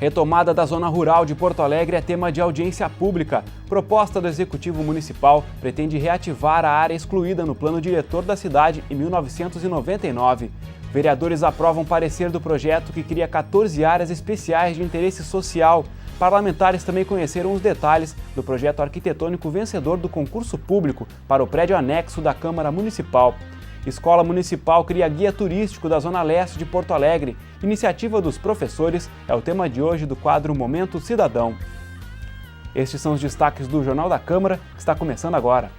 Retomada da zona rural de Porto Alegre é tema de audiência pública. Proposta do Executivo Municipal pretende reativar a área excluída no plano diretor da cidade em 1999. Vereadores aprovam parecer do projeto que cria 14 áreas especiais de interesse social. Parlamentares também conheceram os detalhes do projeto arquitetônico vencedor do concurso público para o prédio anexo da Câmara Municipal. Escola Municipal cria guia turístico da Zona Leste de Porto Alegre. Iniciativa dos professores é o tema de hoje do quadro Momento Cidadão. Estes são os destaques do Jornal da Câmara, que está começando agora.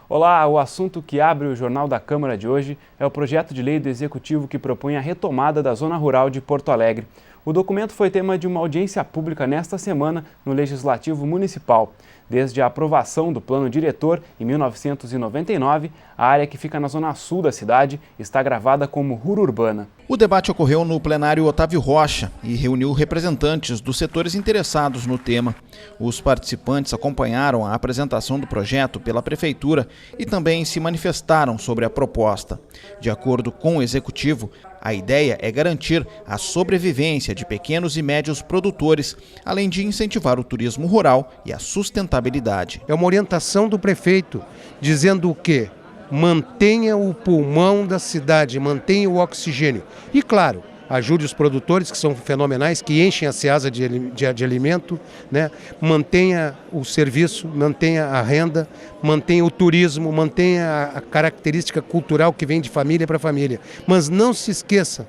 Olá, o assunto que abre o Jornal da Câmara de hoje é o projeto de lei do Executivo que propõe a retomada da zona rural de Porto Alegre. O documento foi tema de uma audiência pública nesta semana no Legislativo Municipal. Desde a aprovação do plano diretor em 1999, a área que fica na zona sul da cidade está gravada como rua urbana. O debate ocorreu no plenário Otávio Rocha e reuniu representantes dos setores interessados no tema. Os participantes acompanharam a apresentação do projeto pela Prefeitura e também se manifestaram sobre a proposta. De acordo com o Executivo, a ideia é garantir a sobrevivência de pequenos e médios produtores, além de incentivar o turismo rural e a sustentabilidade. É uma orientação do prefeito, dizendo o quê? Mantenha o pulmão da cidade, mantenha o oxigênio. E, claro, ajude os produtores, que são fenomenais, que enchem a ceasa de alimento, né? Mantenha o serviço, mantenha a renda, mantenha o turismo, mantenha a característica cultural que vem de família para família. Mas não se esqueça,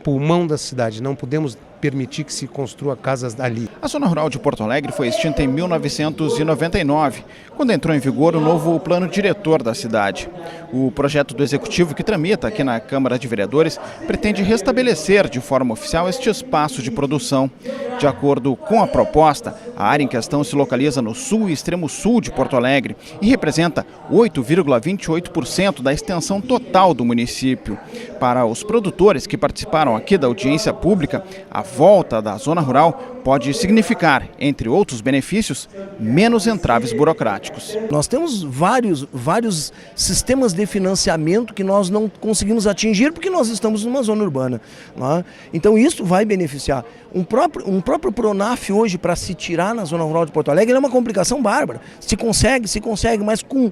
pulmão da cidade, não podemos permitir que se construa casas ali. A zona rural de Porto Alegre foi extinta em 1999, quando entrou em vigor o novo plano diretor da cidade. O projeto do Executivo que tramita aqui na Câmara de Vereadores pretende restabelecer de forma oficial este espaço de produção. De acordo com a proposta, a área em questão se localiza no sul e extremo sul de Porto Alegre e representa 8,28% da extensão total do município. Para os produtores que participaram aqui da audiência pública, a volta da zona rural pode significar, entre outros benefícios, menos entraves burocráticos. Nós temos vários sistemas de financiamento que nós não conseguimos atingir porque nós estamos numa zona urbana. Né? Então isso vai beneficiar. Um próprio Pronaf hoje, para se tirar na zona rural de Porto Alegre, é uma complicação bárbara. Se consegue, mas com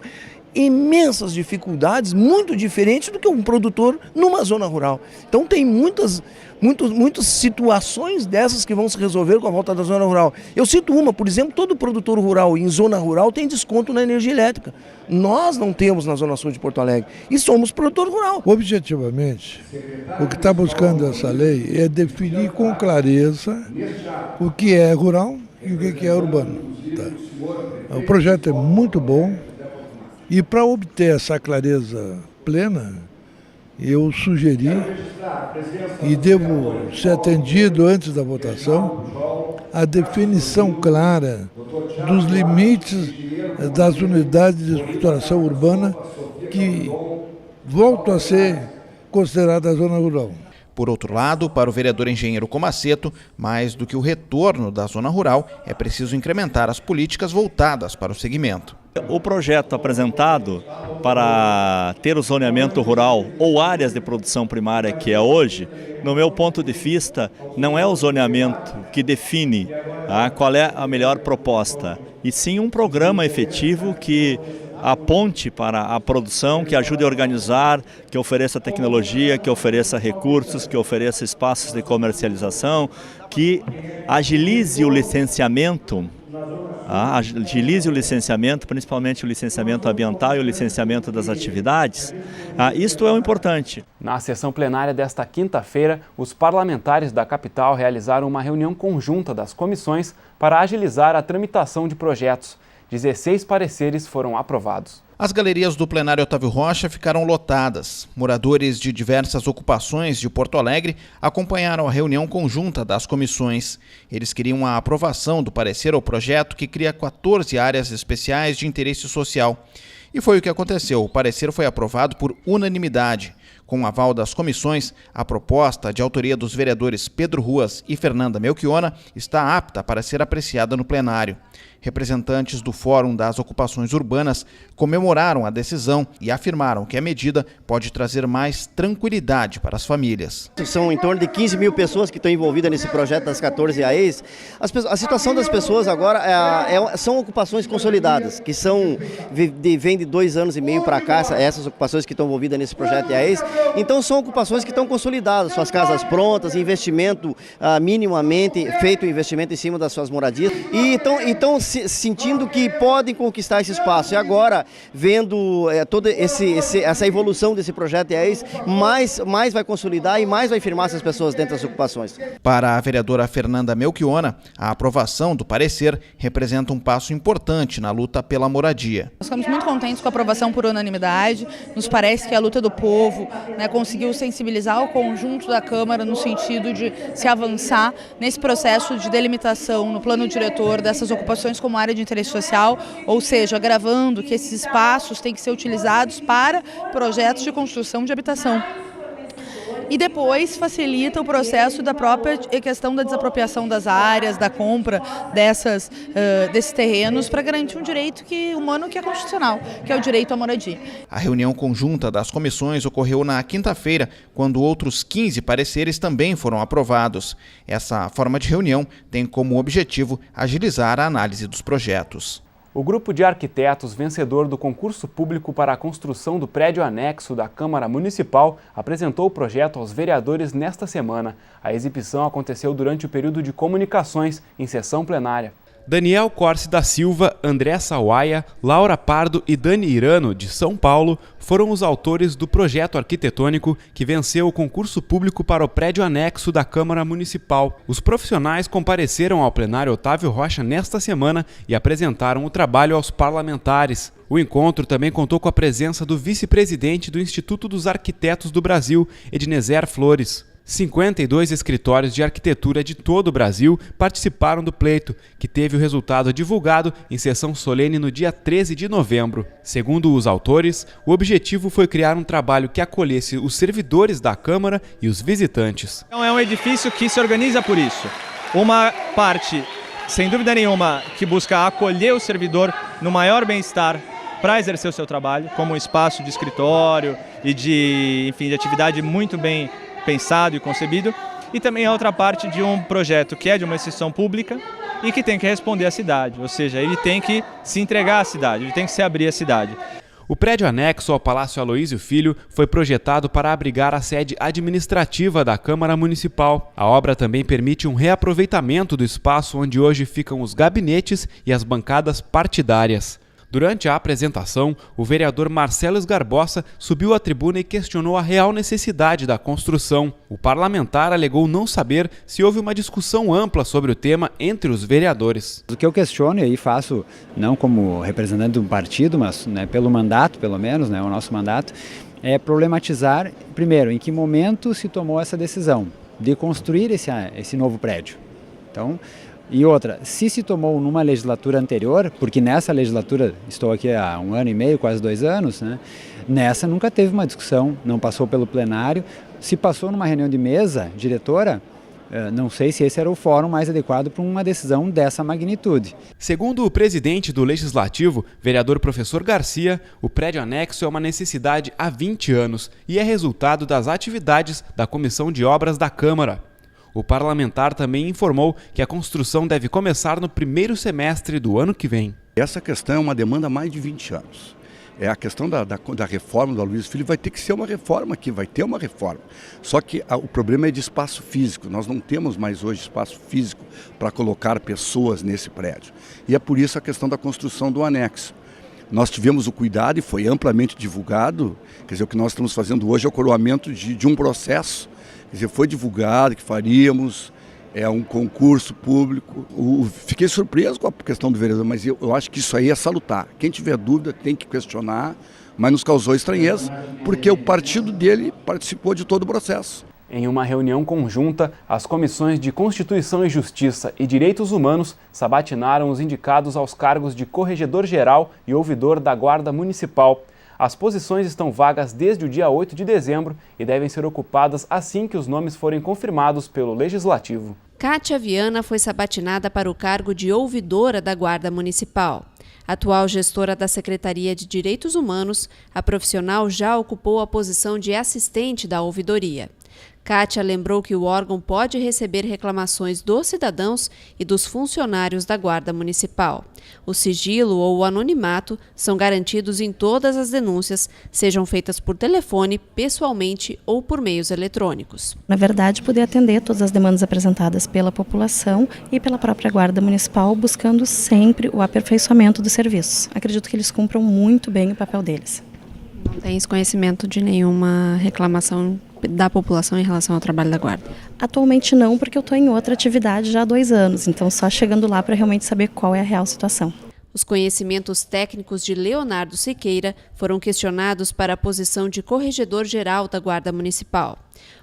imensas dificuldades, muito diferentes do que um produtor numa zona rural. Então tem muitas situações dessas que vão se resolver com a volta da zona rural. Eu cito uma, por exemplo, todo produtor rural em zona rural tem desconto na energia elétrica. Nós não temos na zona sul de Porto Alegre e somos produtor rural. Objetivamente, o que está buscando essa lei é definir com clareza o que é rural e o que é urbano. Tá? O projeto é muito bom. E para obter essa clareza plena, eu sugeri, e devo ser atendido antes da votação, a definição clara dos limites das unidades de estruturação urbana que voltam a ser consideradas zona rural. Por outro lado, para o vereador engenheiro Comaceto, mais do que o retorno da zona rural, é preciso incrementar as políticas voltadas para o segmento. O projeto apresentado para ter o zoneamento rural ou áreas de produção primária que é hoje, no meu ponto de vista, não é o zoneamento que define qual é a melhor proposta, e sim um programa efetivo que aponte para a produção, que ajude a organizar, que ofereça tecnologia, que ofereça recursos, que ofereça espaços de comercialização, que agilize o licenciamento, principalmente o licenciamento ambiental e o licenciamento das atividades. Isto é o importante. Na sessão plenária desta quinta-feira, os parlamentares da capital realizaram uma reunião conjunta das comissões para agilizar a tramitação de projetos. 16 pareceres foram aprovados. As galerias do plenário Otávio Rocha ficaram lotadas. Moradores de diversas ocupações de Porto Alegre acompanharam a reunião conjunta das comissões. Eles queriam a aprovação do parecer ao projeto que cria 14 áreas especiais de interesse social. E foi o que aconteceu. O parecer foi aprovado por unanimidade. Com o aval das comissões, a proposta, de autoria dos vereadores Pedro Ruas e Fernanda Melchiona, está apta para ser apreciada no plenário. Representantes do Fórum das Ocupações Urbanas comemoraram a decisão e afirmaram que a medida pode trazer mais tranquilidade para as famílias. São em torno de 15 mil pessoas que estão envolvidas nesse projeto das 14 AEs. A situação das pessoas agora são ocupações consolidadas, que vem de 2 anos e meio para cá, essas ocupações que estão envolvidas nesse projeto de AEs. Então são ocupações que estão consolidadas, suas casas prontas, investimento minimamente, feito investimento em cima das suas moradias. E então sentindo que podem conquistar esse espaço. E agora, vendo toda essa evolução desse projeto de AEs, mais vai consolidar e mais vai firmar essas pessoas dentro das ocupações. Para a vereadora Fernanda Melchiona, a aprovação do parecer representa um passo importante na luta pela moradia. Nós ficamos muito contentes com a aprovação por unanimidade. Nos parece que a luta do povo conseguiu sensibilizar o conjunto da Câmara no sentido de se avançar nesse processo de delimitação no plano diretor dessas ocupações como área de interesse social, ou seja, gravando que esses espaços têm que ser utilizados para projetos de construção de habitação. E depois facilita o processo da própria questão da desapropriação das áreas, da compra desses terrenos para garantir um direito humano que é constitucional, que é o direito à moradia. A reunião conjunta das comissões ocorreu na quinta-feira, quando outros 15 pareceres também foram aprovados. Essa forma de reunião tem como objetivo agilizar a análise dos projetos. O grupo de arquitetos vencedor do concurso público para a construção do prédio anexo da Câmara Municipal apresentou o projeto aos vereadores nesta semana. A exibição aconteceu durante o período de comunicações em sessão plenária. Daniel Corse da Silva, André Sawaia, Laura Pardo e Dani Irano, de São Paulo, foram os autores do projeto arquitetônico que venceu o concurso público para o prédio anexo da Câmara Municipal. Os profissionais compareceram ao plenário Otávio Rocha nesta semana e apresentaram o trabalho aos parlamentares. O encontro também contou com a presença do vice-presidente do Instituto dos Arquitetos do Brasil, Ednezer Flores. 52 escritórios de arquitetura de todo o Brasil participaram do pleito, que teve o resultado divulgado em sessão solene no dia 13 de novembro. Segundo os autores, o objetivo foi criar um trabalho que acolhesse os servidores da Câmara e os visitantes. É um edifício que se organiza por isso. Uma parte, sem dúvida nenhuma, que busca acolher o servidor no maior bem-estar para exercer o seu trabalho, como um espaço de escritório e de atividade muito bem pensado e concebido, e também a outra parte de um projeto que é de uma instituição pública e que tem que responder à cidade, ou seja, ele tem que se entregar à cidade, ele tem que se abrir à cidade. O prédio anexo ao Palácio Aloísio Filho foi projetado para abrigar a sede administrativa da Câmara Municipal. A obra também permite um reaproveitamento do espaço onde hoje ficam os gabinetes e as bancadas partidárias. Durante a apresentação, o vereador Marcelo Esgarbosa subiu à tribuna e questionou a real necessidade da construção. O parlamentar alegou não saber se houve uma discussão ampla sobre o tema entre os vereadores. O que eu questiono, e aí faço não como representante de um partido, mas pelo mandato, pelo menos, o nosso mandato, é problematizar, primeiro, em que momento se tomou essa decisão de construir esse novo prédio. Então, e outra, se tomou numa legislatura anterior, porque nessa legislatura, estou aqui há 1 ano e meio, quase 2 anos, nessa nunca teve uma discussão, não passou pelo plenário. Se passou numa reunião de mesa diretora, não sei se esse era o fórum mais adequado para uma decisão dessa magnitude. Segundo o presidente do Legislativo, vereador Professor Garcia, o prédio anexo é uma necessidade há 20 anos e é resultado das atividades da Comissão de Obras da Câmara. O parlamentar também informou que a construção deve começar no primeiro semestre do ano que vem. Essa questão é uma demanda há mais de 20 anos. A questão da reforma do Aloísio Filho vai ter que ser uma reforma aqui, vai ter uma reforma. Só que o problema é de espaço físico. Nós não temos mais hoje espaço físico para colocar pessoas nesse prédio. E é por isso a questão da construção do anexo. Nós tivemos o cuidado e foi amplamente divulgado. Quer dizer, o que nós estamos fazendo hoje é o coroamento de um processo. Quer dizer, foi divulgado que faríamos, um concurso público. Fiquei surpreso com a questão do vereador, mas eu acho que isso aí é salutar. Quem tiver dúvida tem que questionar, mas nos causou estranheza, porque o partido dele participou de todo o processo. Em uma reunião conjunta, as comissões de Constituição e Justiça e Direitos Humanos sabatinaram os indicados aos cargos de Corregedor-Geral e Ouvidor da Guarda Municipal. As posições estão vagas desde o dia 8 de dezembro e devem ser ocupadas assim que os nomes forem confirmados pelo Legislativo. Kátia Viana foi sabatinada para o cargo de ouvidora da Guarda Municipal. Atual gestora da Secretaria de Direitos Humanos, a profissional já ocupou a posição de assistente da ouvidoria. Kátia lembrou que o órgão pode receber reclamações dos cidadãos e dos funcionários da Guarda Municipal. O sigilo ou o anonimato são garantidos em todas as denúncias, sejam feitas por telefone, pessoalmente ou por meios eletrônicos. Na verdade, poder atender todas as demandas apresentadas pela população e pela própria Guarda Municipal, buscando sempre o aperfeiçoamento dos serviços. Acredito que eles cumpram muito bem o papel deles. Não tens conhecimento de nenhuma reclamação da população em relação ao trabalho da Guarda? Atualmente não, porque eu estou em outra atividade já há 2 anos, então só chegando lá para realmente saber qual é a real situação. Os conhecimentos técnicos de Leonardo Siqueira foram questionados para a posição de corregedor-geral da Guarda Municipal.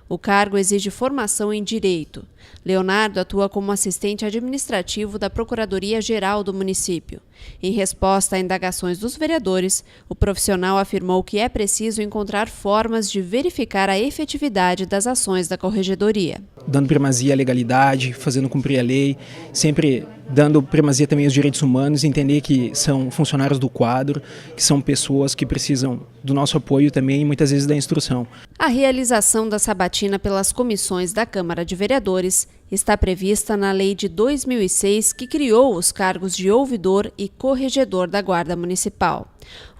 O cargo exige formação em Direito. Leonardo atua como assistente administrativo da Procuradoria-Geral do município. Em resposta a indagações dos vereadores, o profissional afirmou que é preciso encontrar formas de verificar a efetividade das ações da Corregedoria. Dando primazia à legalidade, fazendo cumprir a lei, sempre dando primazia também aos direitos humanos, entender que são funcionários do quadro, que são pessoas que precisam do nosso apoio também e muitas vezes da instrução. A realização da sabatina pelas comissões da Câmara de Vereadores está prevista na Lei de 2006, que criou os cargos de ouvidor e corregedor da Guarda Municipal.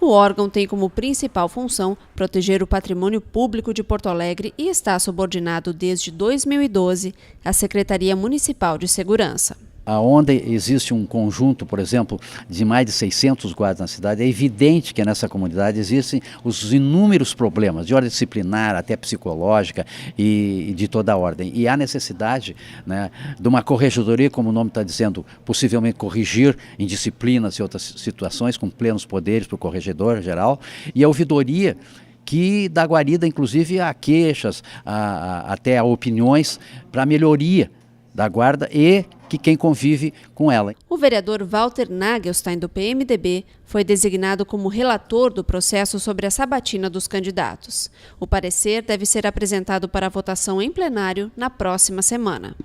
O órgão tem como principal função proteger o patrimônio público de Porto Alegre e está subordinado desde 2012 à Secretaria Municipal de Segurança. Onde existe um conjunto, por exemplo, de mais de 600 guardas na cidade, é evidente que nessa comunidade existem os inúmeros problemas, de ordem disciplinar até psicológica e de toda a ordem. E há necessidade, né, de uma corregedoria, como o nome está dizendo, possivelmente corrigir indisciplinas e outras situações, com plenos poderes para o corregedor geral, e a ouvidoria, que dá guarida, inclusive, a queixas, até a opiniões para a melhoria da guarda e que quem convive com ela. O vereador Walter Nagelstein, do PMDB, foi designado como relator do processo sobre a sabatina dos candidatos. O parecer deve ser apresentado para votação em plenário na próxima semana.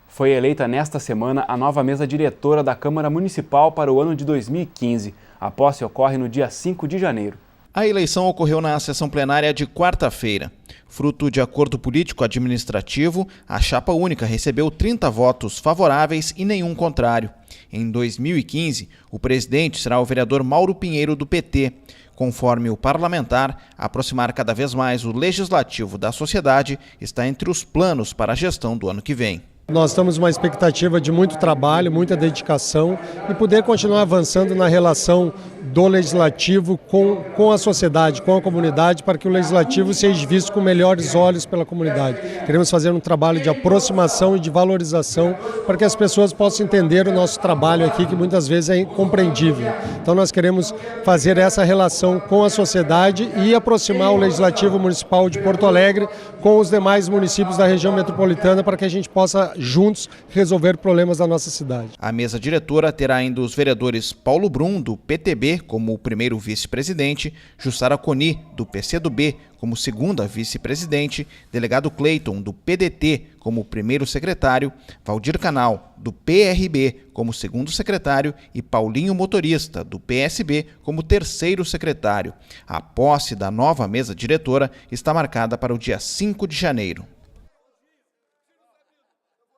Foi eleita nesta semana a nova mesa diretora da Câmara Municipal para o ano de 2015. A posse ocorre no dia 5 de janeiro. A eleição ocorreu na sessão plenária de quarta-feira. Fruto de acordo político-administrativo, a chapa única recebeu 30 votos favoráveis e nenhum contrário. Em 2015, o presidente será o vereador Mauro Pinheiro, do PT. Conforme o parlamentar, aproximar cada vez mais o legislativo da sociedade está entre os planos para a gestão do ano que vem. Nós estamos numa expectativa de muito trabalho, muita dedicação e poder continuar avançando na relação do legislativo com a sociedade, com a comunidade, para que o legislativo seja visto com melhores olhos pela comunidade. Queremos fazer um trabalho de aproximação e de valorização para que as pessoas possam entender o nosso trabalho aqui, que muitas vezes é incompreendível. Então nós queremos fazer essa relação com a sociedade e aproximar o Legislativo Municipal de Porto Alegre com os demais municípios da região metropolitana para que a gente possa juntos resolver problemas da nossa cidade. A mesa diretora terá ainda os vereadores Paulo Brum, do PTB, como o primeiro vice-presidente, Jussara Coni, do PCdoB, como segunda vice-presidente, delegado Cleiton, do PDT, como primeiro secretário, Valdir Canal, do PRB, como segundo secretário e Paulinho Motorista, do PSB, como terceiro secretário. A posse da nova mesa diretora está marcada para o dia 5 de janeiro.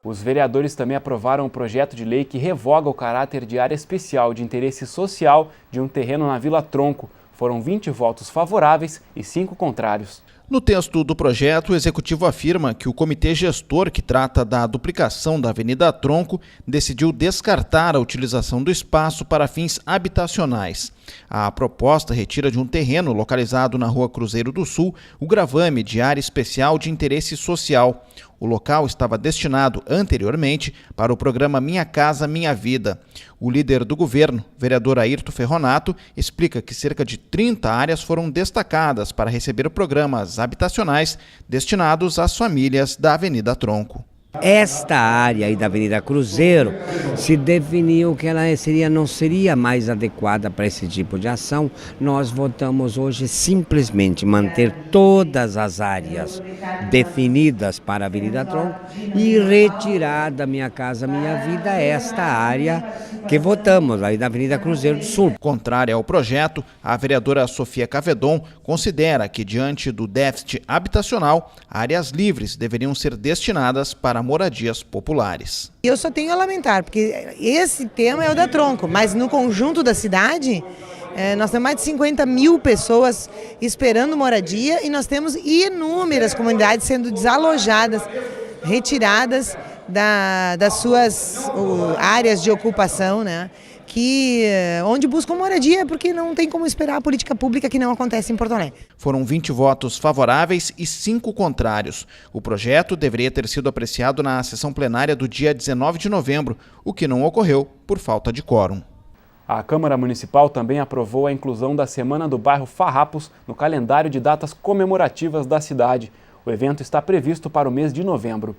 Os vereadores também aprovaram um projeto de lei que revoga o caráter de área especial de interesse social de um terreno na Vila Tronco. Foram 20 votos favoráveis e 5 contrários. No texto do projeto, o Executivo afirma que o comitê gestor que trata da duplicação da Avenida Tronco decidiu descartar a utilização do espaço para fins habitacionais. A proposta retira de um terreno localizado na Rua Cruzeiro do Sul o gravame de área especial de interesse social. O local estava destinado anteriormente para o programa Minha Casa Minha Vida. O líder do governo, vereador Ayrton Ferronato, explica que cerca de 30 áreas foram destacadas para receber programas habitacionais destinados às famílias da Avenida Tronco. Esta área aí da Avenida Cruzeiro se definiu que ela não seria mais adequada para esse tipo de ação. Nós votamos hoje simplesmente manter todas as áreas definidas para a Avenida Tronco e retirar da Minha Casa Minha Vida esta área que votamos aí da Avenida Cruzeiro do Sul. Contrária ao projeto, a vereadora Sofia Cavedon considera que, diante do déficit habitacional, áreas livres deveriam ser destinadas para moradias populares. Eu só tenho a lamentar, porque esse tema é o da Tronco, mas no conjunto da cidade, nós temos mais de 50 mil pessoas esperando moradia e nós temos inúmeras comunidades sendo desalojadas, retiradas das suas áreas de ocupação, né? Onde buscam moradia, porque não tem como esperar a política pública que não acontece em Porto Alegre. Foram 20 votos favoráveis e 5 contrários. O projeto deveria ter sido apreciado na sessão plenária do dia 19 de novembro, o que não ocorreu por falta de quórum. A Câmara Municipal também aprovou a inclusão da Semana do Bairro Farrapos no calendário de datas comemorativas da cidade. O evento está previsto para o mês de novembro.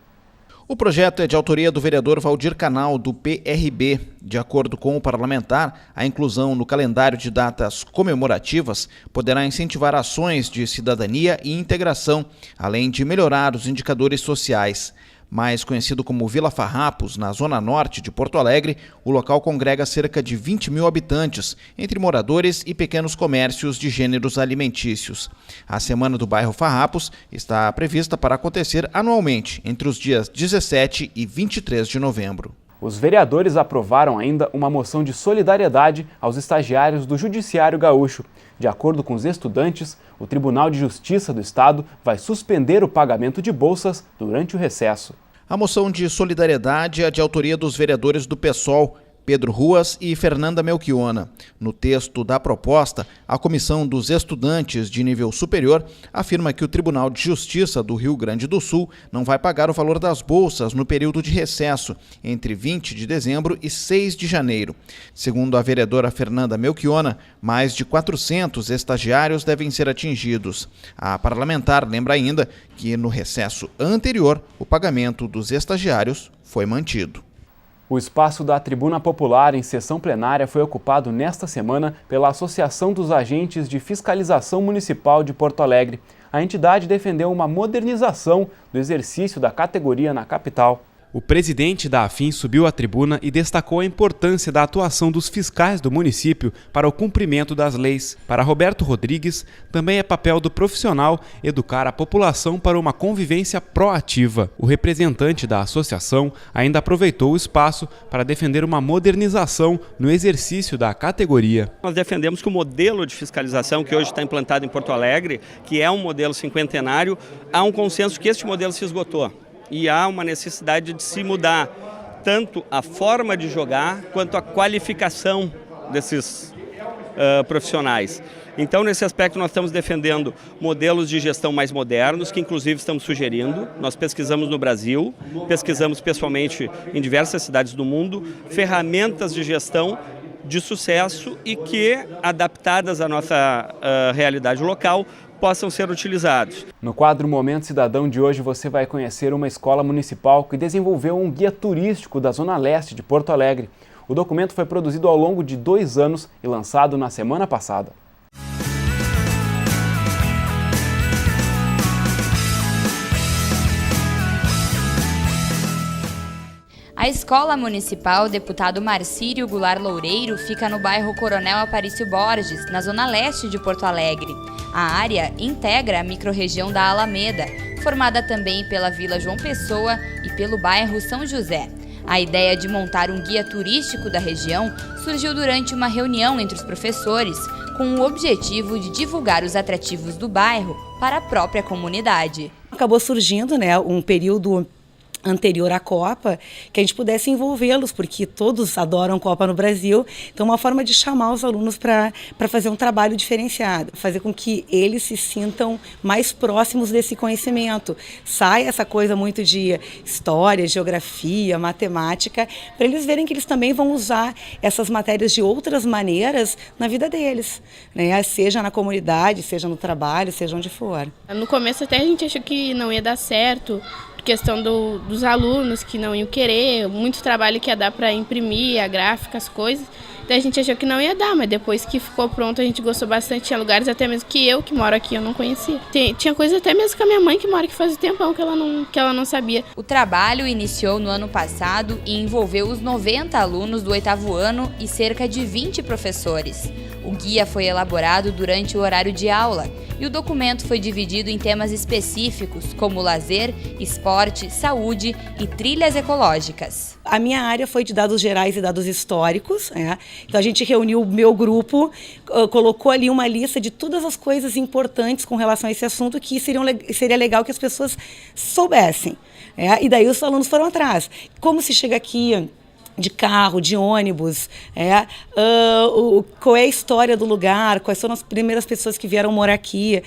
O projeto é de autoria do vereador Valdir Canal, do PRB. De acordo com o parlamentar, a inclusão no calendário de datas comemorativas poderá incentivar ações de cidadania e integração, além de melhorar os indicadores sociais. Mais conhecido como Vila Farrapos, na zona norte de Porto Alegre, o local congrega cerca de 20 mil habitantes, entre moradores e pequenos comércios de gêneros alimentícios. A Semana do Bairro Farrapos está prevista para acontecer anualmente, entre os dias 17 e 23 de novembro. Os vereadores aprovaram ainda uma moção de solidariedade aos estagiários do Judiciário Gaúcho. De acordo com os estudantes, o Tribunal de Justiça do Estado vai suspender o pagamento de bolsas durante o recesso. A moção de solidariedade é de autoria dos vereadores do PSOL, Pedro Ruas e Fernanda Melchiona. No texto da proposta, a Comissão dos Estudantes de Nível Superior afirma que o Tribunal de Justiça do Rio Grande do Sul não vai pagar o valor das bolsas no período de recesso, entre 20 de dezembro e 6 de janeiro. Segundo a vereadora Fernanda Melchiona, mais de 400 estagiários devem ser atingidos. A parlamentar lembra ainda que, no recesso anterior, o pagamento dos estagiários foi mantido. O espaço da Tribuna Popular em sessão plenária foi ocupado nesta semana pela Associação dos Agentes de Fiscalização Municipal de Porto Alegre. A entidade defendeu uma modernização do exercício da categoria na capital. O presidente da AFIM subiu à tribuna e destacou a importância da atuação dos fiscais do município para o cumprimento das leis. Para Roberto Rodrigues, também é papel do profissional educar a população para uma convivência proativa. O representante da associação ainda aproveitou o espaço para defender uma modernização no exercício da categoria. Nós defendemos que o modelo de fiscalização que hoje está implantado em Porto Alegre, que é um modelo cinquentenário, há um consenso que este modelo se esgotou. E há uma necessidade de se mudar tanto a forma de jogar quanto a qualificação desses profissionais. Então, nesse aspecto, nós estamos defendendo modelos de gestão mais modernos, que inclusive estamos sugerindo. Nós pesquisamos no Brasil, pesquisamos pessoalmente em diversas cidades do mundo, ferramentas de gestão de sucesso e que, adaptadas à nossa realidade local, possam ser utilizados. No quadro Momento Cidadão de hoje você vai conhecer uma escola municipal que desenvolveu um guia turístico da Zona Leste de Porto Alegre. O documento foi produzido ao longo de 2 anos e lançado na semana passada. A Escola Municipal Deputado Marcírio Goulart Loureiro fica no bairro Coronel Aparício Borges, na Zona Leste de Porto Alegre. A área integra a microrregião da Alameda, formada também pela Vila João Pessoa e pelo bairro São José. A ideia de montar um guia turístico da região surgiu durante uma reunião entre os professores, com o objetivo de divulgar os atrativos do bairro para a própria comunidade. Acabou surgindo, um período anterior à Copa, que a gente pudesse envolvê-los, porque todos adoram Copa no Brasil. Então, uma forma de chamar os alunos para fazer um trabalho diferenciado, fazer com que eles se sintam mais próximos desse conhecimento. Sai essa coisa muito de história, geografia, matemática, para eles verem que eles também vão usar essas matérias de outras maneiras na vida deles, seja na comunidade, seja no trabalho, seja onde for. No começo até a gente achou que não ia dar certo, questão dos alunos que não iam querer, muito trabalho que ia dar para imprimir a gráfica, as coisas. Então a gente achou que não ia dar, mas depois que ficou pronto a gente gostou bastante. Tinha lugares até mesmo que moro aqui, eu não conhecia. Tinha coisa até mesmo com a minha mãe que mora aqui faz um tempão que ela não sabia. O trabalho iniciou no ano passado e envolveu os 90 alunos do 8º ano e cerca de 20 professores. O guia foi elaborado durante o horário de aula e o documento foi dividido em temas específicos como lazer, esporte, saúde e trilhas ecológicas. A minha área foi de dados gerais e dados históricos, né? Então a gente reuniu o meu grupo, colocou ali uma lista de todas as coisas importantes com relação a esse assunto que seria legal que as pessoas soubessem. E daí os alunos foram atrás. Como se chega aqui de carro, de ônibus, qual é a história do lugar, quais foram as primeiras pessoas que vieram morar aqui.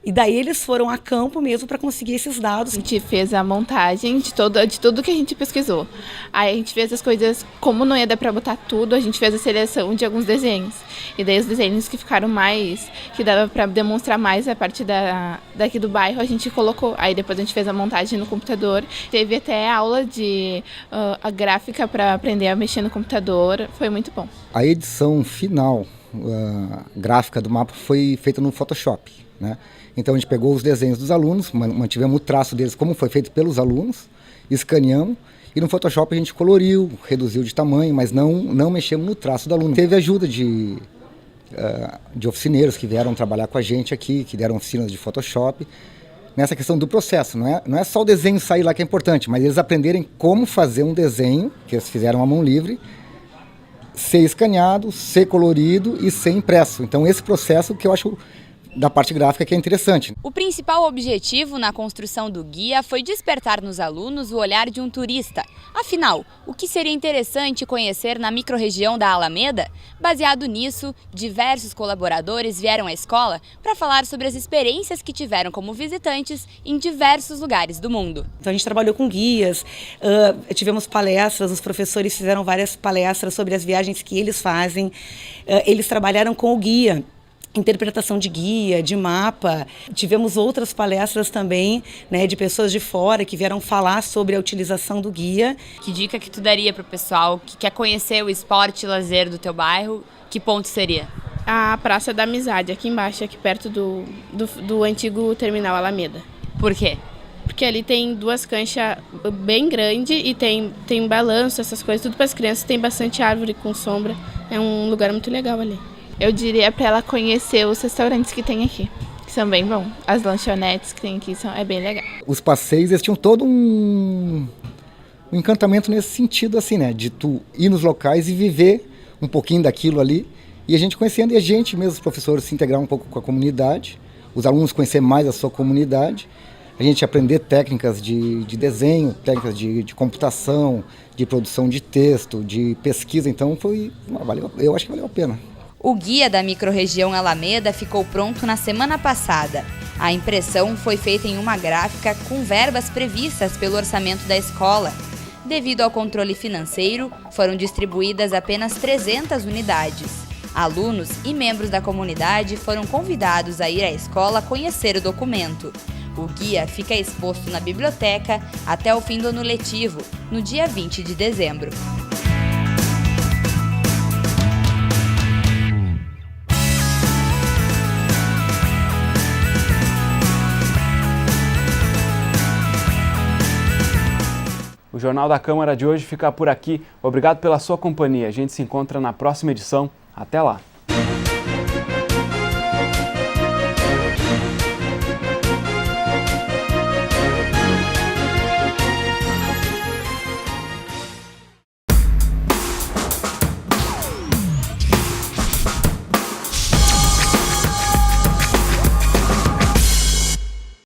E daí eles foram a campo mesmo para conseguir esses dados. A gente fez a montagem de tudo que a gente pesquisou. Aí a gente fez as coisas, como não ia dar para botar tudo, a gente fez a seleção de alguns desenhos. E daí os desenhos que ficaram mais, que dava para demonstrar mais a parte daqui do bairro, a gente colocou. Aí depois a gente fez a montagem no computador. Teve até aula de a gráfica para aprender a mexer no computador. Foi muito bom. A edição final gráfica do mapa foi feita no Photoshop, né? Então a gente pegou os desenhos dos alunos, mantivemos o traço deles como foi feito pelos alunos, escaneamos e no Photoshop a gente coloriu, reduziu de tamanho, mas não mexemos no traço do aluno. Teve ajuda de oficineiros que vieram trabalhar com a gente aqui, que deram oficinas de Photoshop, nessa questão do processo. Não é só o desenho sair lá que é importante, mas eles aprenderem como fazer um desenho, que eles fizeram à mão livre, ser escaneado, ser colorido e ser impresso. Então esse processo que eu acho da parte gráfica que é interessante. O principal objetivo na construção do guia foi despertar nos alunos o olhar de um turista. Afinal, o que seria interessante conhecer na microrregião da Alameda? Baseado nisso, diversos colaboradores vieram à escola para falar sobre as experiências que tiveram como visitantes em diversos lugares do mundo. Então a gente trabalhou com guias, tivemos palestras, os professores fizeram várias palestras sobre as viagens que eles fazem. Eles trabalharam com o guia. Interpretação de guia, de mapa. Tivemos outras palestras também, né, de pessoas de fora que vieram falar sobre a utilização do guia. Que dica que tu daria para o pessoal que quer conhecer o esporte e lazer do teu bairro? Que ponto seria? A Praça da Amizade, aqui embaixo, aqui perto do antigo terminal Alameda. Por quê? Porque ali tem 2 canchas bem grandes e tem balanço, essas coisas, tudo para as crianças. Tem bastante árvore com sombra. É um lugar muito legal ali. Eu diria para ela conhecer os restaurantes que tem aqui, que são bem bons. As lanchonetes que tem aqui é bem legal. Os passeios, eles tinham todo um encantamento nesse sentido, assim, né? De tu ir nos locais e viver um pouquinho daquilo ali. E a gente conhecendo, e a gente mesmo, os professores, se integrar um pouco com a comunidade. Os alunos conhecer mais a sua comunidade. A gente aprender técnicas de desenho, técnicas de computação, de produção de texto, de pesquisa. Então, eu acho que valeu a pena. O guia da microrregião Alameda ficou pronto na semana passada. A impressão foi feita em uma gráfica com verbas previstas pelo orçamento da escola. Devido ao controle financeiro, foram distribuídas apenas 300 unidades. Alunos e membros da comunidade foram convidados a ir à escola conhecer o documento. O guia fica exposto na biblioteca até o fim do ano letivo, no dia 20 de dezembro. O Jornal da Câmara de hoje fica por aqui. Obrigado pela sua companhia. A gente se encontra na próxima edição. Até lá!